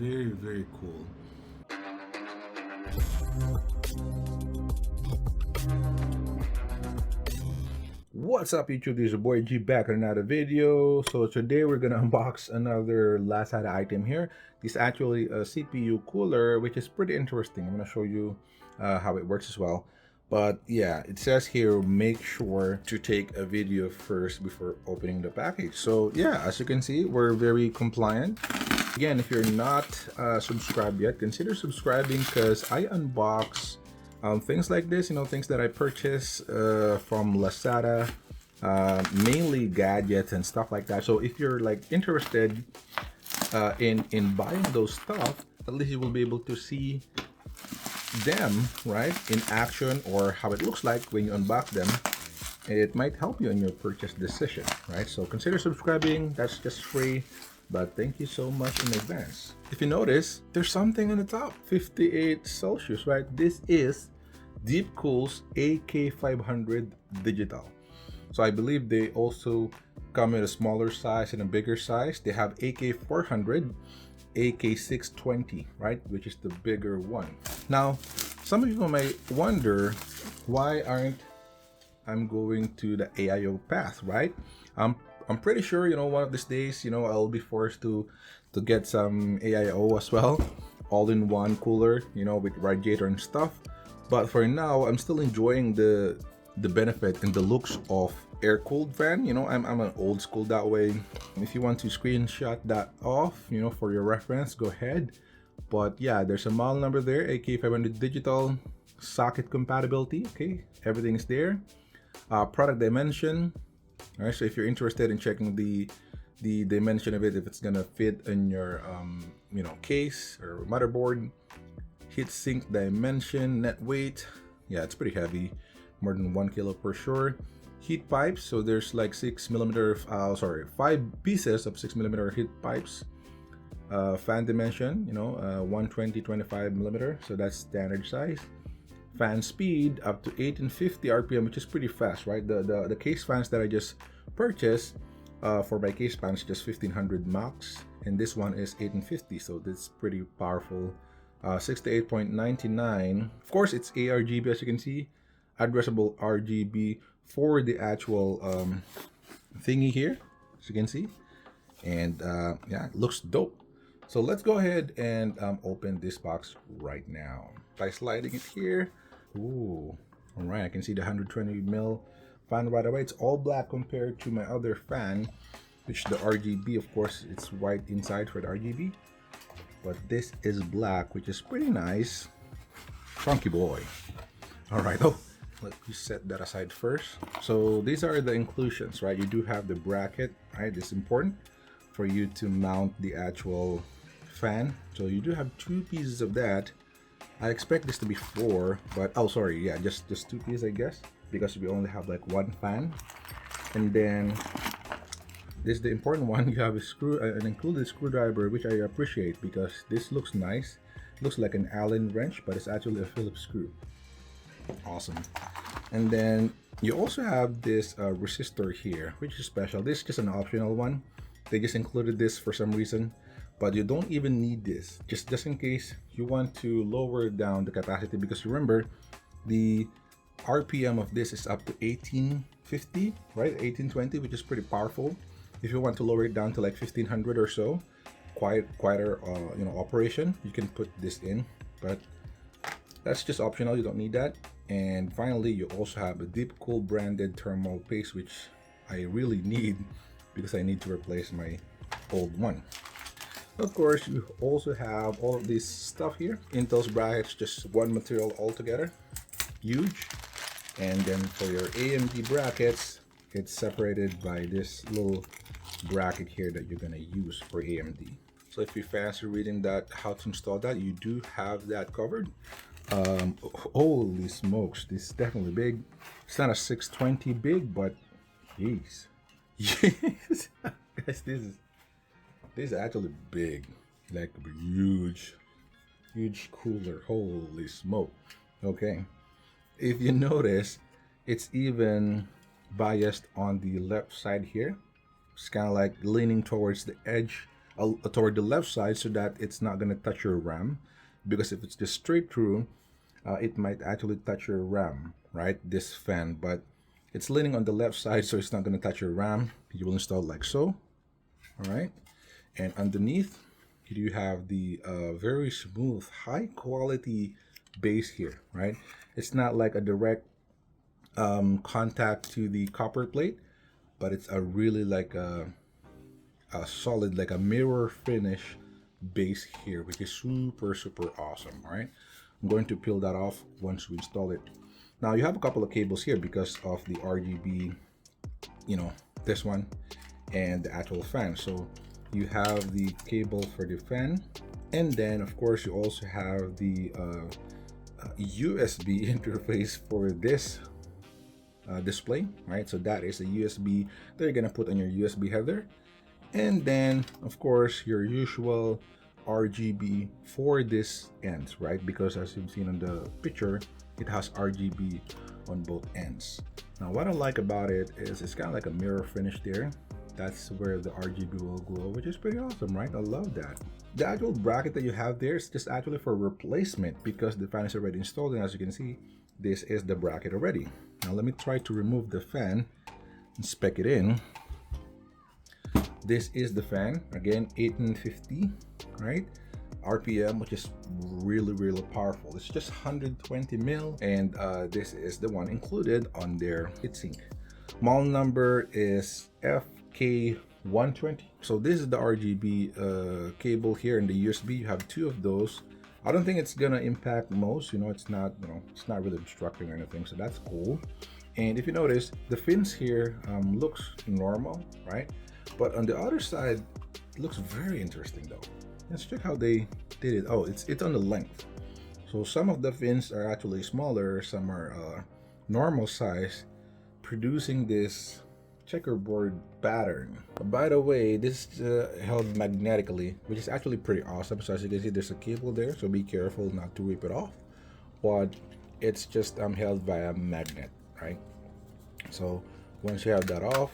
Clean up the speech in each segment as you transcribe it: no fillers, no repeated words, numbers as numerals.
very cool. What's up YouTube, this is your boy G back in another video. So today we're gonna unbox another Lazada item here. This is actually a CPU cooler, which is pretty interesting. I'm gonna show you how it works as well. But yeah, it says here, make sure to take a video first before opening the package. So yeah, as you can see, we're very compliant. Again, if you're not subscribed yet, consider subscribing because I unbox things like this, things that I purchase from Lazada, mainly gadgets and stuff like that. So if you're like interested in buying those stuff, at least you will be able to see them right in action, or how it looks like when you unbox them. It might help you in your purchase decision, right? So consider subscribing. That's just free, but thank you so much in advance. If you notice, there's something on the top, 58 Celsius, right? This is DeepCool's AK500 Digital. So I believe they also come in a smaller size and a bigger size. They have AK400, AK620, right? Which is the bigger one. Now, some of you might wonder, why aren't I'm going to the AIO path, right? I'm pretty sure, one of these days, I'll be forced to get some AIO as well, all-in-one cooler, with radiator and stuff. But for now, I'm still enjoying the benefit and the looks of air-cooled fan. I'm an old school that way. If you want to screenshot that off, for your reference, go ahead. But yeah, there's a model number there, AK500 Digital, socket compatibility. Okay, everything is there. Product dimension. All right, so if you're interested in checking the dimension of it, if it's gonna fit in your case or motherboard, heat sink dimension, net weight. Yeah, it's pretty heavy, more than 1 kilo for sure. Heat pipes, so there's like 5 pieces of 6mm heat pipes. Fan dimension, 120-25mm, so that's standard size. Fan speed up to 1850 RPM, which is pretty fast, right? The case fans that I just purchased for my case fans, just 1500 max, and this one is 1850, so that's pretty powerful. 68.99. Of course, it's ARGB, as you can see, addressable RGB for the actual thingy here, as you can see, and yeah, it looks dope. So let's go ahead and open this box right now by sliding it here. Ooh, all right, I can see the 120mm fan right away. It's all black compared to my other fan, which the RGB, of course, it's white inside for the RGB, but this is black, which is pretty nice. Funky boy. All right, let me set that aside first. So these are the inclusions, right? You do have the bracket, right? It's important for you to mount the actual fan. So you do have 2 pieces of that. I expect this to be 4, but oh, sorry, yeah, just 2 pieces, I guess, because we only have like 1 fan. And then this is the important one. You have an included screwdriver, which I appreciate because this looks nice. Looks like an Allen wrench, but it's actually a Phillips screw. Awesome. And then you also have this resistor here, which is special. This is just an optional one. They just included this for some reason, but you don't even need this, just in case you want to lower down the capacity, because remember, the RPM of this is up to 1850, right? 1820, which is pretty powerful. If you want to lower it down to like 1500 or so, quieter operation, you can put this in, but that's just optional. You don't need that. And finally, you also have a DeepCool branded thermal paste, which I really need because I need to replace my old one. Of course, you also have all of this stuff here. Intel's brackets, just one material altogether, huge. And then for your AMD brackets, it's separated by this little bracket here that you're gonna use for AMD. So if you fancy reading that, how to install that, you do have that covered. Holy smokes, this is definitely big. It's not a 620 big, but jeez. Yes, guys, this is actually big, like huge cooler. Holy smoke. Okay, if you notice, it's even biased on the left side here. It's kind of like leaning towards the edge toward the left side so that it's not gonna touch your RAM, because if it's just straight through, it might actually touch your RAM, right? This fan, but it's leaning on the left side, so it's not gonna touch your RAM. You will install it like so, all right? And underneath, you have the very smooth, high quality base here, right? It's not like a direct contact to the copper plate, but it's a really like a solid, like a mirror finish base here, which is super awesome. All right, I'm going to peel that off once we install it. Now you have a couple of cables here because of the RGB, you know, this one and the actual fan. So you have the cable for the fan, and then of course you also have the USB interface for this display, right? So that is a USB that you're gonna put on your USB header, and then of course your usual RGB for this ends, right? Because as you've seen on the picture, it has RGB on both ends. Now what I like about it is it's kind of like a mirror finish there. That's where the RGB will glow, which is pretty awesome, right? I love that. The actual bracket that you have there is just actually for replacement because the fan is already installed, and as you can see, this is the bracket already. Now let me try to remove the fan and spec it in. This is the fan, again 1850, right? RPM, which is really powerful. It's just 120 mil, and this is the one included on their heatsink. Model number is FK120. So this is the RGB cable here in the USB. You have two of those. I don't think it's gonna impact most, it's not, it's not really obstructing or anything, so that's cool. And if you notice, the fins here looks normal, right? But on the other side, it looks very interesting though. Let's check how they did it. Oh, it's on the length. So some of the fins are actually smaller, some are normal size, producing this checkerboard pattern. By the way, this is held magnetically, which is actually pretty awesome. So as you can see, there's a cable there, so be careful not to rip it off. But it's just held by a magnet, right? So once you have that off,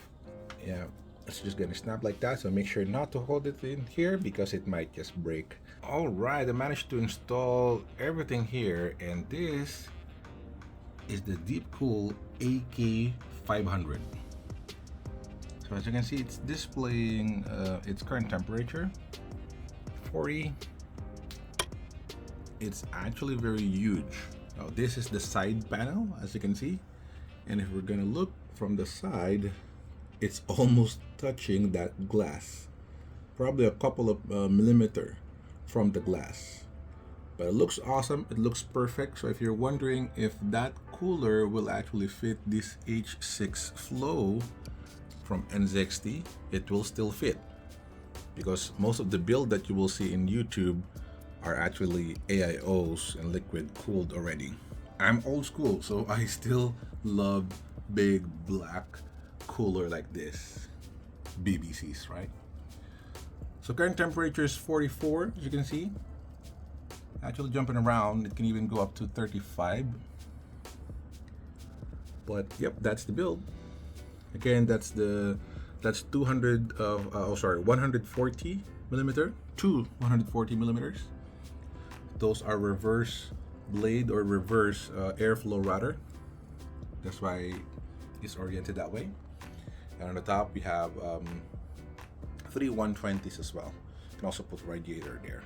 yeah, it's just gonna snap like that. So make sure not to hold it in here because it might just break. All right, I managed to install everything here, and this is the DeepCool AK500. So as you can see, it's displaying its current temperature, 40. It's actually very huge. Now this is the side panel, as you can see, and if we're gonna look from the side, it's almost touching that glass, probably a couple of millimeter from the glass. But it looks awesome, it looks perfect. So if you're wondering if that cooler will actually fit this H6 flow from NZXT, it will still fit, because most of the build that you will see in YouTube are actually AIOs and liquid cooled already. I'm old school, so I still love big black cooler like this, BBCs, right? So current temperature is 44, as you can see. Actually jumping around, it can even go up to 35. But yep, that's the build. Again, that's 140 millimeter to 140 millimeters. Those are reverse blade or reverse airflow rudder. That's why it's oriented that way. And on the top we have 3 120s as well. You can also put radiator there.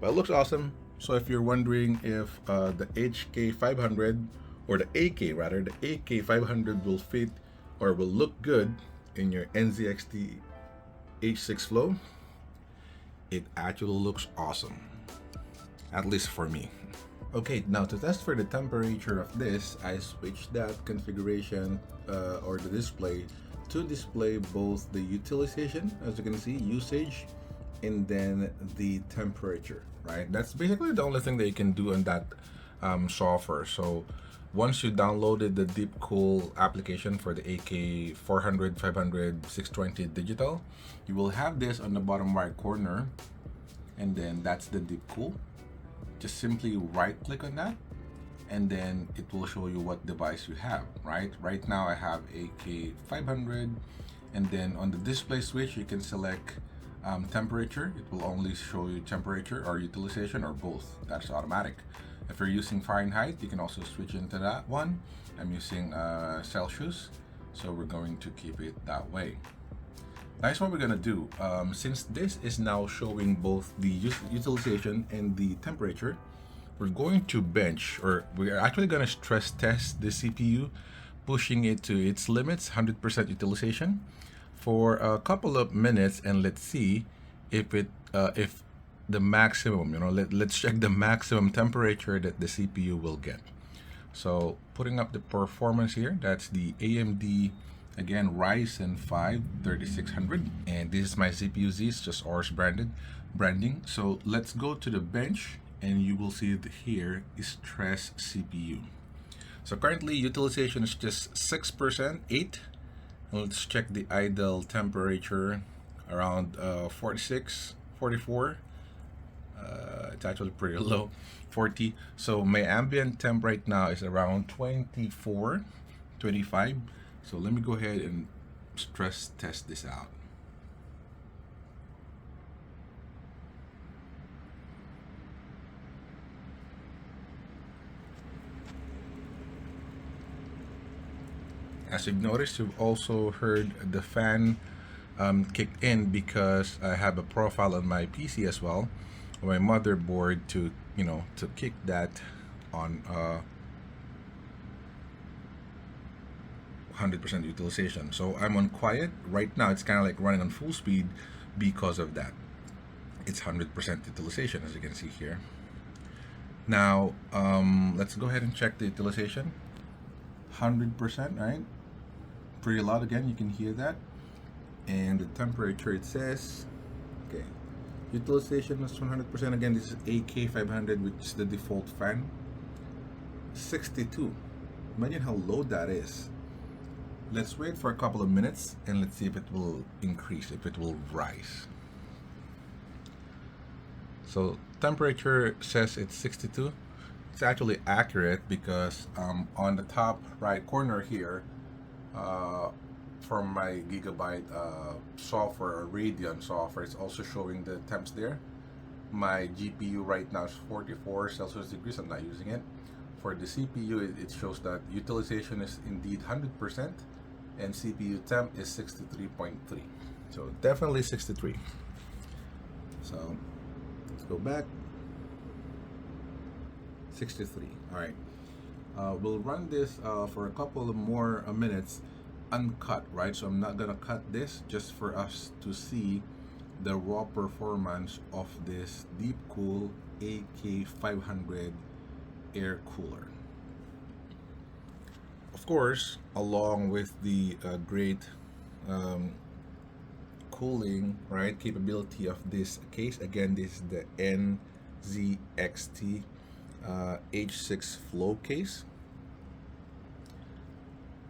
But it looks awesome. So if you're wondering if the HK500 or the AK rather, the AK500 will fit or will look good in your NZXT H6 flow, it actually looks awesome, at least for me. Okay, now to test for the temperature of this, I switched that configuration or the display to display both the utilization, as you can see, usage, and then the temperature, right? That's basically the only thing that you can do on that software. So once you downloaded the DeepCool application for the AK400, 500, 620 Digital, you will have this on the bottom right corner, and then that's the DeepCool. Just simply right click on that, and then it will show you what device you have, right? Right now I have AK500, and then on the display switch you can select temperature, it will only show you temperature or utilization or both. That's automatic. If you're using Fahrenheit, you can also switch into that one. I'm using Celsius, so we're going to keep it that way. That's what we're gonna do. Since this is now showing both the utilization and the temperature, we're going to bench, or we're actually gonna stress test the CPU, pushing it to its limits, 100% utilization, for a couple of minutes, and let's see if the maximum, let's check the maximum temperature that the CPU will get. So putting up the performance here, that's the AMD, again, Ryzen 5 3600, and this is my CPU Z, it's just ours branding. So let's go to the bench, and you will see that here is stress CPU. So currently utilization is just 6%, 8. Let's check the idle temperature, around 46, 44. It's actually pretty low, 40. So my ambient temp right now is around 24, 25. So let me go ahead and stress test this out. As you've noticed, you've also heard the fan kick in, because I have a profile on my PC as well, my motherboard, to kick that on 100% utilization. So I'm on quiet right now. It's kind of like running on full speed because of that. It's 100% utilization, as you can see here. Now let's go ahead and check the utilization. 100%, right? Pretty loud again, you can hear that. And the temperature, it says, okay, utilization is 100%. Again, this is AK500, which is the default fan. 62. Imagine how low that is. Let's wait for a couple of minutes and let's see if it will increase, if it will rise. So temperature says it's 62. It's actually accurate, because on the top right corner here, from my Gigabyte software, or Radeon software, it's also showing the temps there. My GPU right now is 44 Celsius degrees. I'm not using it. For the CPU, it shows that utilization is indeed 100%, and CPU temp is 63.3. So definitely 63. So let's go back. 63. All right. We'll run this for a couple of more minutes uncut, right? So I'm not gonna cut this, just for us to see the raw performance of this DeepCool AK500 air cooler. Of course, along with the great cooling, right, capability of this case. Again, this is the NZXT H6 flow case.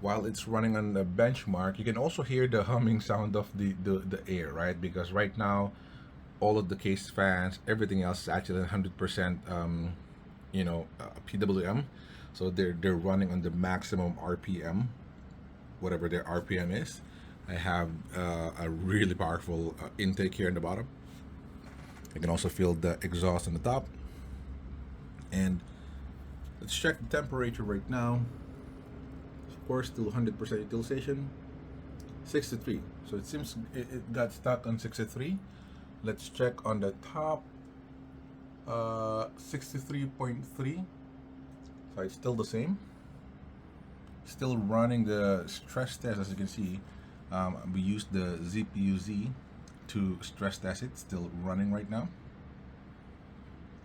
While it's running on the benchmark, you can also hear the humming sound of the air, right? Because right now, all of the case fans, everything else is actually 100% PWM. So they're running on the maximum RPM, whatever their RPM is. I have a really powerful intake here in the bottom. You can also feel the exhaust on the top. And let's check the temperature right now. Of course, still 100% utilization. 63. So it seems it got stuck on 63. Let's check on the top. 63.3. So it's still the same. Still running the stress test, as you can see. We used the CPU Z to stress test it. Still running right now,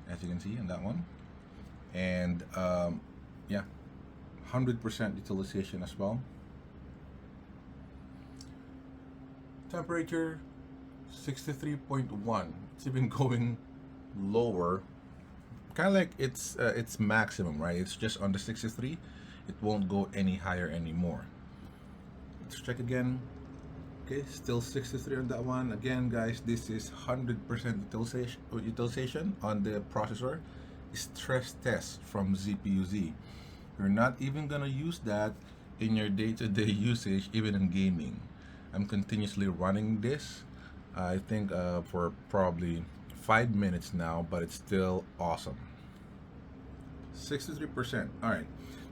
as you can see in that one. And yeah, 100% utilization as well. Temperature 63.1. It's even going lower, kind of like it's maximum, right? It's just on the 63. It won't go any higher anymore. Let's check again. Okay, still 63 on that one. Again, guys, this is 100% utilization on the processor. Stress test from CPU Z. You're not even gonna use that in your day-to-day usage, even in gaming. I'm continuously running this I think for probably 5 minutes now, but it's still awesome. 63%. All right.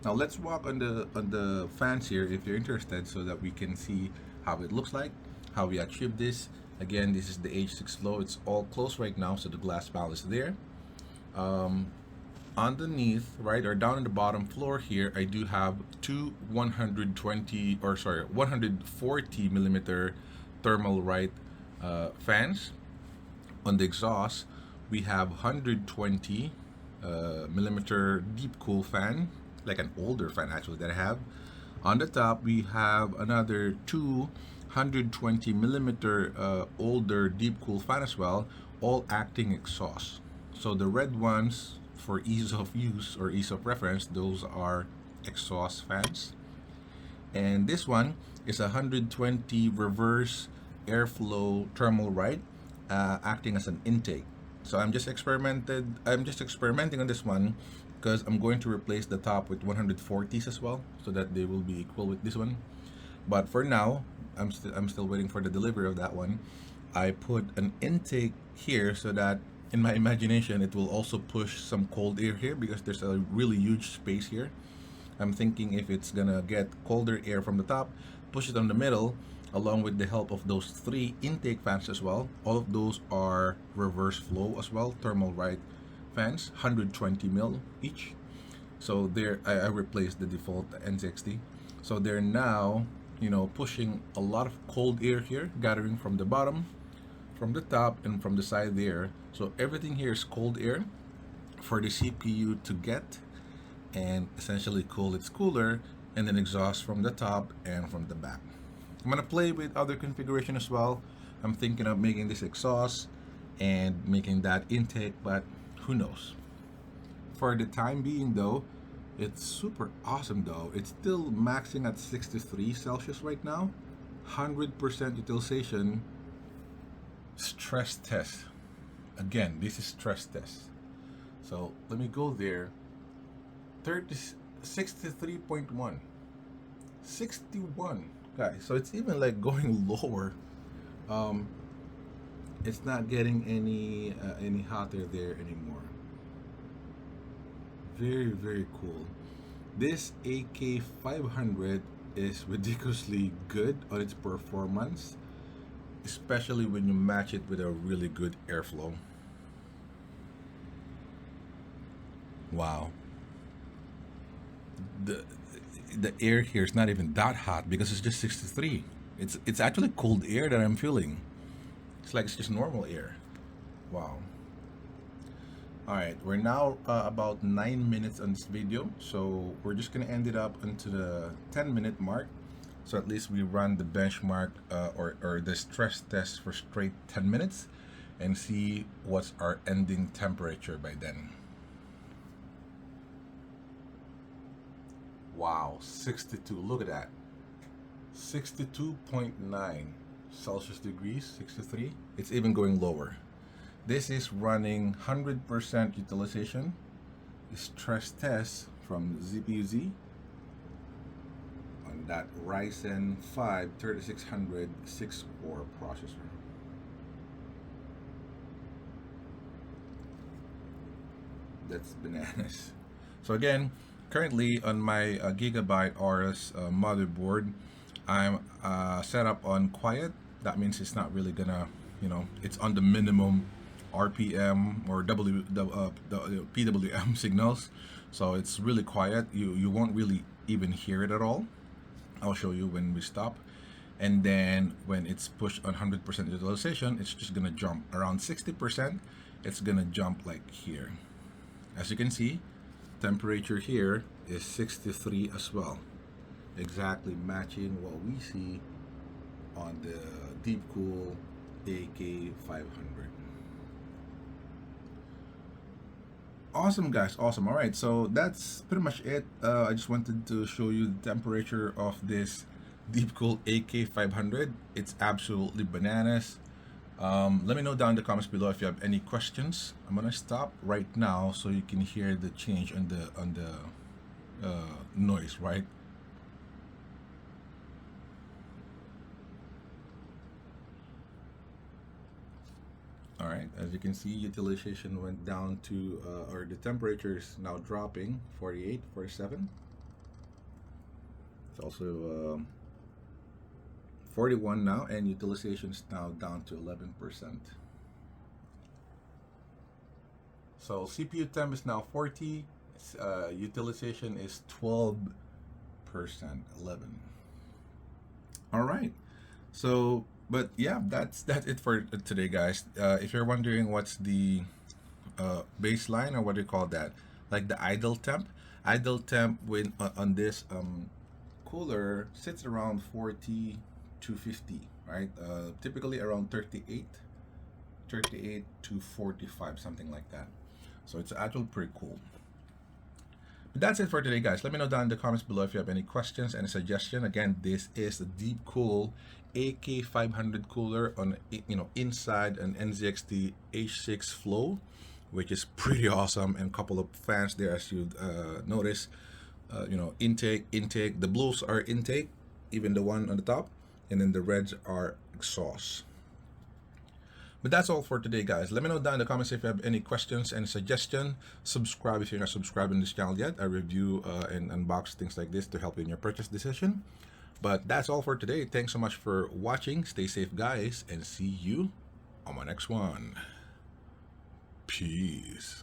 Now let's walk on the fans here if you're interested, so that we can see how it looks like, how we achieve this. Again, this is the H6 flow. It's all closed right now, so the glass panel is there. Underneath, right, or down in the bottom floor here, I do have two 140 millimeter thermal right fans. On the exhaust, we have 120 millimeter deep cool fan, like an older fan actually that I have. On the top, we have another two 120 millimeter older deep cool fan as well, all acting exhaust. So the red ones, for ease of use or ease of reference, those are exhaust fans. And this one is a 120 reverse airflow thermal right, acting as an intake. So I'm just experimenting on this one because I'm going to replace the top with 140s as well, so that they will be equal with this one. But for now, I'm still waiting for the delivery of that one. I put an intake here so that in my imagination it will also push some cold air here, because there's a really huge space here. I'm thinking if it's gonna get colder air from the top, push it on the middle, along with the help of those three intake fans as well. All of those are reverse flow as well, thermal right fans, 120 mil each. So there, I replaced the default NZXT. So they're now, pushing a lot of cold air here, gathering from the bottom, from the top, and from the side there. So everything here is cold air for the CPU to get and essentially cool its cooler, and then exhaust from the top and from the back. I'm gonna play with other configuration as well. I'm thinking of making this exhaust and making that intake, but who knows. For the time being though, it's super awesome though. It's still maxing at 63 Celsius right now. 100% utilization. Stress test. Again, this is stress test. So let me go there. 63.1. 61, guys. So it's even like going lower. It's not getting any hotter there anymore. Very, very cool. This AK500 is ridiculously good on its performance, especially when you match it with a really good airflow. Wow. The air here is not even that hot because it's just 63. It's actually cold air that I'm feeling. It's like it's just normal air. Wow. All right, we're now about 9 minutes on this video, so we're just gonna end it up into the 10-minute mark. So at least we run the benchmark or the stress test for straight 10 minutes and see what's our ending temperature by then. Wow, 62, look at that. 62.9 Celsius degrees, 63. It's even going lower. This is running 100% utilization. Stress test from ZPUZ on that Ryzen 5 3600 6-core processor. That's bananas. So again, currently on my Gigabyte RS motherboard, I'm set up on quiet. That means it's not really gonna, it's on the minimum RPM or the PWM signals, so it's really quiet. You won't really even hear it at all. I'll show you when we stop. And then when it's pushed on 100% utilization, it's just gonna jump around 60%. It's gonna jump like here. As you can see, temperature here is 63 as well, exactly matching what we see on the DeepCool AK500. Awesome, guys, awesome. All right, so that's pretty much it. I just wanted to show you the temperature of this DeepCool AK500. It's absolutely bananas. Let me know down in the comments below if you have any questions. I'm gonna stop right now so you can hear the change on the noise, right? As you can see, utilization went down to, or the temperature is now dropping, 48, 47. It's also 41 now, and utilization is now down to 11%. So CPU temp is now 40, utilization is 12%, 11. All right. So, but yeah, that's it for today, guys. If you're wondering what's the baseline, or what do you call that, like the idle temp when on this cooler sits around 40 to 50, right? Typically around 38 to 45, something like that. So it's actually pretty cool. But that's it for today, guys. Let me know down in the comments below if you have any questions and suggestion. Again, this is the DeepCool AK500 cooler on, inside an NZXT H6 flow, which is pretty awesome, and a couple of fans there, as you notice. Intake. The blues are intake, even the one on the top, and then the reds are exhaust. But that's all for today, guys. Let me know down in the comments if you have any questions and suggestion. Subscribe if you're not subscribed in this channel yet. I review and unbox things like this to help you in your purchase decision. But that's all for today. Thanks so much for watching. Stay safe, guys, and see you on my next one. Peace.